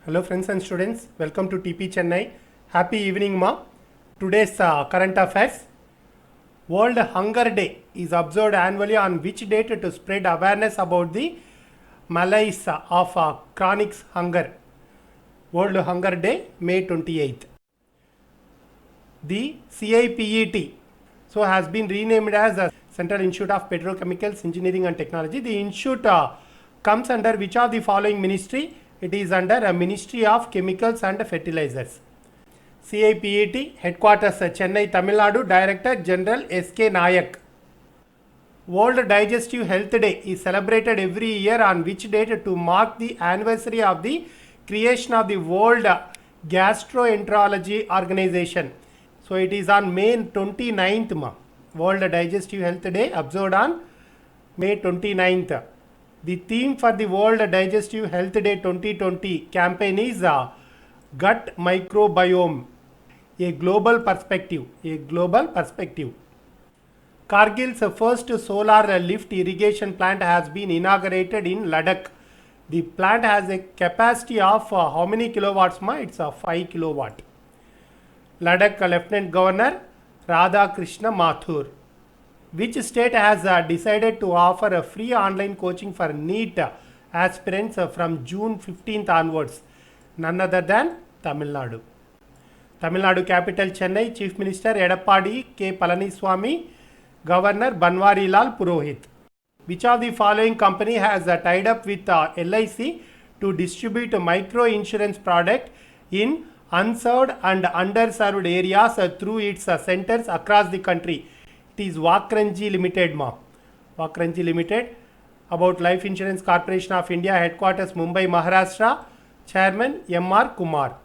Hello friends and students, welcome to TP Chennai. Happy evening ma. Today's current affairs. World Hunger Day is observed annually on which date to spread awareness about the malaise of chronic hunger. World Hunger Day, May 28th. The CIPET has been renamed as the Central Institute of Petrochemicals, Engineering and Technology. The institute comes under which of the following ministry? It is under a Ministry of Chemicals and Fertilizers. CIPET headquarters Chennai, Tamil Nadu. Director General S.K. Nayak. World Digestive Health Day is celebrated every year on which date to mark the anniversary of the creation of the World Gastroenterology Organization. So it is on May 29th. World Digestive Health Day observed on May 29th. The theme for the World Digestive Health Day 2020 campaign is Gut Microbiome, a global perspective. Kargil's first solar lift irrigation plant has been inaugurated in Ladakh. The plant has a capacity of how many kilowatts? It's a 5 kilowatt. Ladakh Lieutenant Governor Radha Krishna Mathur. Which state has decided to offer a free online coaching for NEET aspirants from June 15th onwards? None other than Tamil Nadu. Tamil Nadu capital Chennai, Chief Minister Edappadi K. Palaniswamy, Governor Banwarilal Purohit. Which of the following company has tied up with LIC to distribute a micro insurance product in unserved and underserved areas through its centers across the country? It is Vakranji Limited Vakranji Limited. About Life Insurance Corporation of India, headquarters Mumbai, Maharashtra. Chairman M.R. Kumar.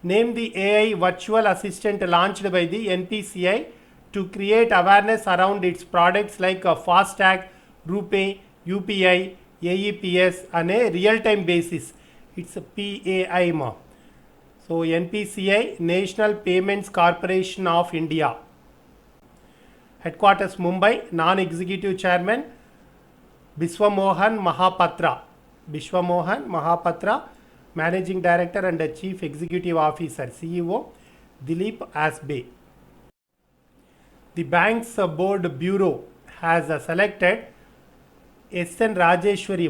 Name the AI virtual assistant launched by the NPCI to create awareness around its products like FASTag, RuPay, UPI, AEPS on a real-time basis. It's a PAI. So NPCI, National Payments Corporation of India. Headquarters Mumbai, non-executive chairman Biswamohan Mahapatra. Managing Director and Chief Executive Officer CEO Dilip Asbe. The bank's board bureau has selected S.N. Rajeshwari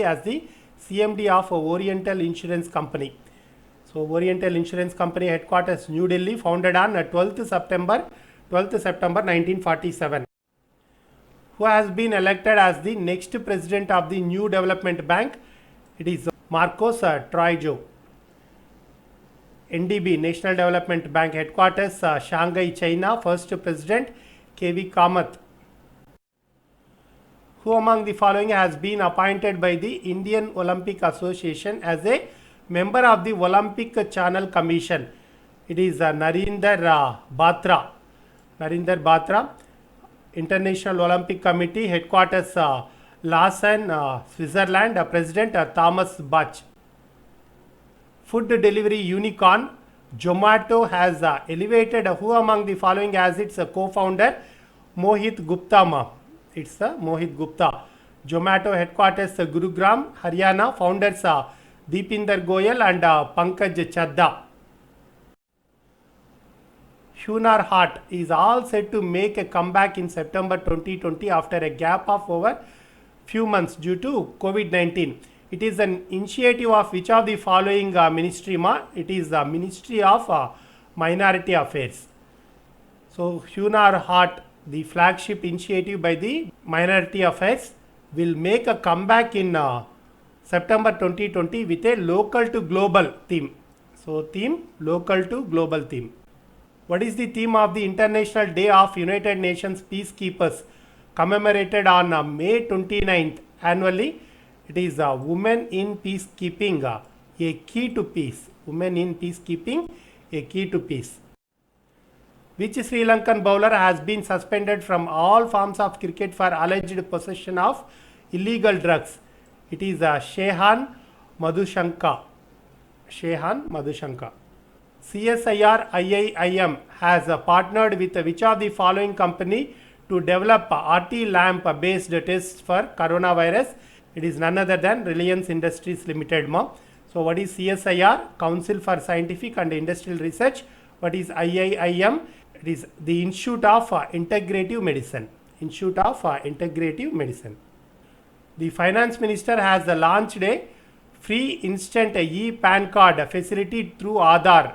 as the CMD of Oriental Insurance Company. So Oriental Insurance Company headquarters New Delhi, founded on 12th September 1947. Who has been elected as the next president of the New Development Bank? It is Marcos Troijo. NDB, National Development Bank headquarters Shanghai, China. First president KV Kamath. Who among the following has been appointed by the Indian Olympic Association as a member of the Olympic Channel Commission? It is Narinder Batra. International Olympic Committee headquarters Lausanne, Switzerland. President Thomas Bach. Food delivery unicorn Zomato has elevated who among the following as its co-founder? Mohit Gupta. It's Mohit Gupta. Zomato headquarters Gurugram, Haryana. Founders Deepinder Goyal and Pankaj Chadda. Hunar Haat is all set to make a comeback in September 2020 after a gap of over few months due to COVID-19. It is an initiative of which of the following ministry? It is the Ministry of Minority Affairs. So Hunar Haat, the flagship initiative by the Minority Affairs, will make a comeback in September 2020 with a local to global theme. So theme, local to global theme. What is the theme of the International Day of United Nations Peacekeepers, commemorated on May 29th annually? It is Women in Peacekeeping, a key to peace. Women in Peacekeeping, a key to peace. Which Sri Lankan bowler has been suspended from all forms of cricket for alleged possession of illegal drugs? It is Shehan Madhushanka. CSIR IIIM has partnered with which of the following company to develop RT lamp based tests for coronavirus? It is none other than Reliance Industries Limited. Ma. So what is CSIR? Council for Scientific and Industrial Research. What is IIIM? It is the Institute of Integrative Medicine. Institute of Integrative Medicine. The Finance Minister has launched a free instant e-PAN card facility through Aadhaar.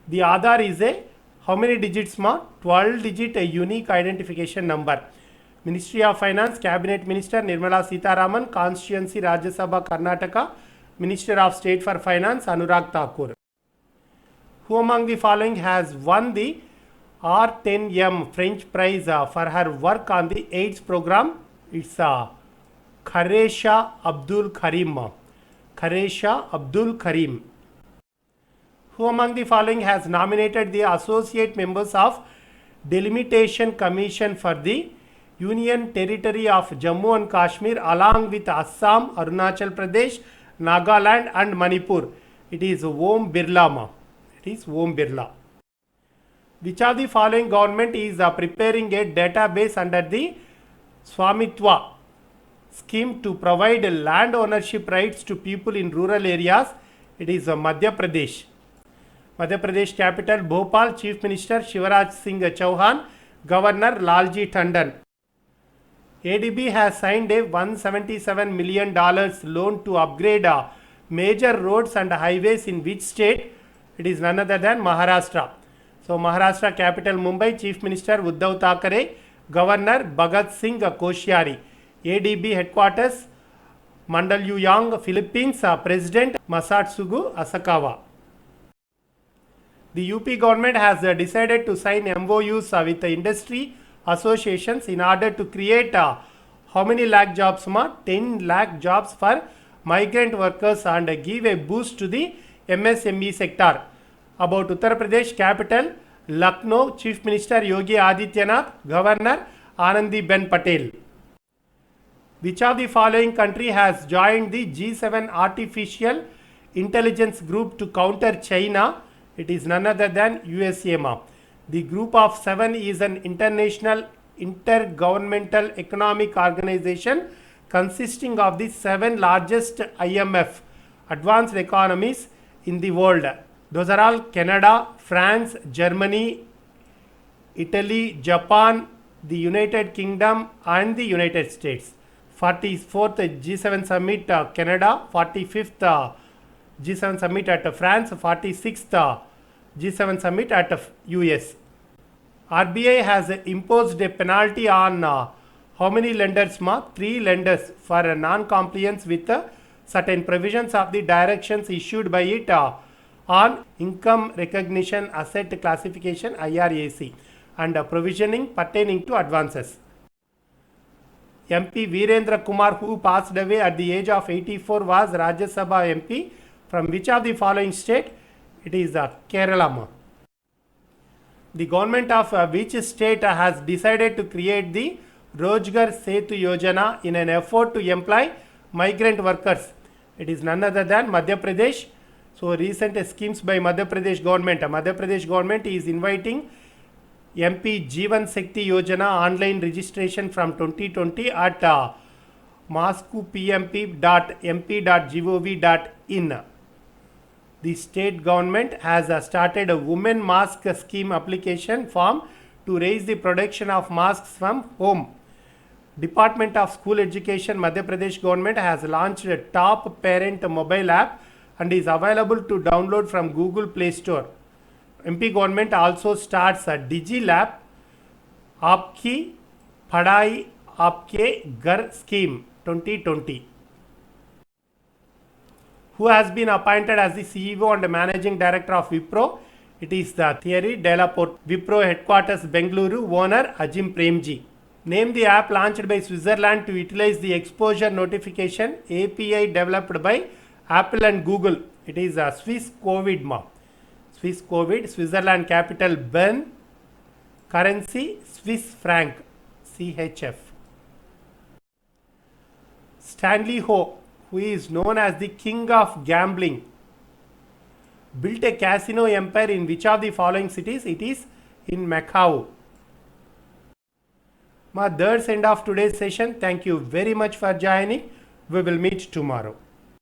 The Aadhaar is a how many digits ma? 12 digit unique identification number. Ministry of Finance, Cabinet Minister Nirmala Sitharaman, Constituency Rajya Sabha Karnataka, Minister of State for Finance Anurag Thakur. Who among the following has won the R10M French prize for her work on the AIDS program? It's Kharesha Abdul Karim. Kharesha Abdul Karim. Who among the following has nominated the associate members of Delimitation Commission for the Union Territory of Jammu and Kashmir along with Assam, Arunachal Pradesh, Nagaland and Manipur? It is Om Birla. Ma. It is Om Birla. Which of the following government is preparing a database under the Swamitwa scheme to provide land ownership rights to people in rural areas? It is Madhya Pradesh. Madhya Pradesh capital Bhopal, Chief Minister Shivaraj Singh Chauhan, Governor Lalji Tandon. ADB has signed a $177 million loan to upgrade major roads and highways in which state? It is none other than Maharashtra. So Maharashtra capital Mumbai, Chief Minister Uddhav Thackeray, Governor Bhagat Singh Koshyari. ADB headquarters Mandaluyong, Philippines, President Masatsugu Asakawa. The UP government has decided to sign MOUs with the industry associations in order to create how many lakh jobs? 10 lakh jobs for migrant workers and give a boost to the MSME sector. About Uttar Pradesh capital Lucknow, Chief Minister Yogi Adityanath, Governor Anandiben Patel. Which of the following country has joined the G7 Artificial Intelligence Group to counter China? It is none other than USA. Ma. The Group of Seven is an international intergovernmental economic organization consisting of the 7 largest IMF advanced economies in the world. Those are all Canada, France, Germany, Italy, Japan, the United Kingdom and the United States. 44th G7 Summit Canada, 45th G7 Summit at France, 46th G7 Summit at US. RBI has imposed a penalty on how many lenders? 3 lenders for non-compliance with certain provisions of the directions issued by it on Income Recognition Asset Classification IRAC and provisioning pertaining to advances. MP Virendra Kumar, who passed away at the age of 84, was Rajya Sabha MP from which of the following state? It is Kerala. The government of which state has decided to create the Rojgar Setu Yojana in an effort to employ migrant workers? It is none other than Madhya Pradesh. So recent schemes by Madhya Pradesh government. Madhya Pradesh government is inviting MP Jeevan Shakti Yojana online registration from 2020 at maskupmp.mp.gov.in. The state government has started a women mask scheme application form to raise the production of masks from home. Department of School Education Madhya Pradesh government has launched a top parent mobile app and is available to download from Google Play Store. MP government also starts a DigiLab Aapki Padhai Aapke Ghar scheme 2020. Who has been appointed as the CEO and Managing Director of Wipro? It is the Thierry Delaporte. Wipro headquarters Bengaluru, owner Ajim Premji. Name the app launched by Switzerland to utilize the exposure notification API developed by Apple and Google. It is a Swiss COVID. Swiss COVID. Switzerland capital Bern. Currency Swiss franc CHF. Stanley Ho, who is known as the king of gambling, built a casino empire in which of the following cities? It is in Macau. That's the end of today's session. Thank you very much for joining. We will meet tomorrow.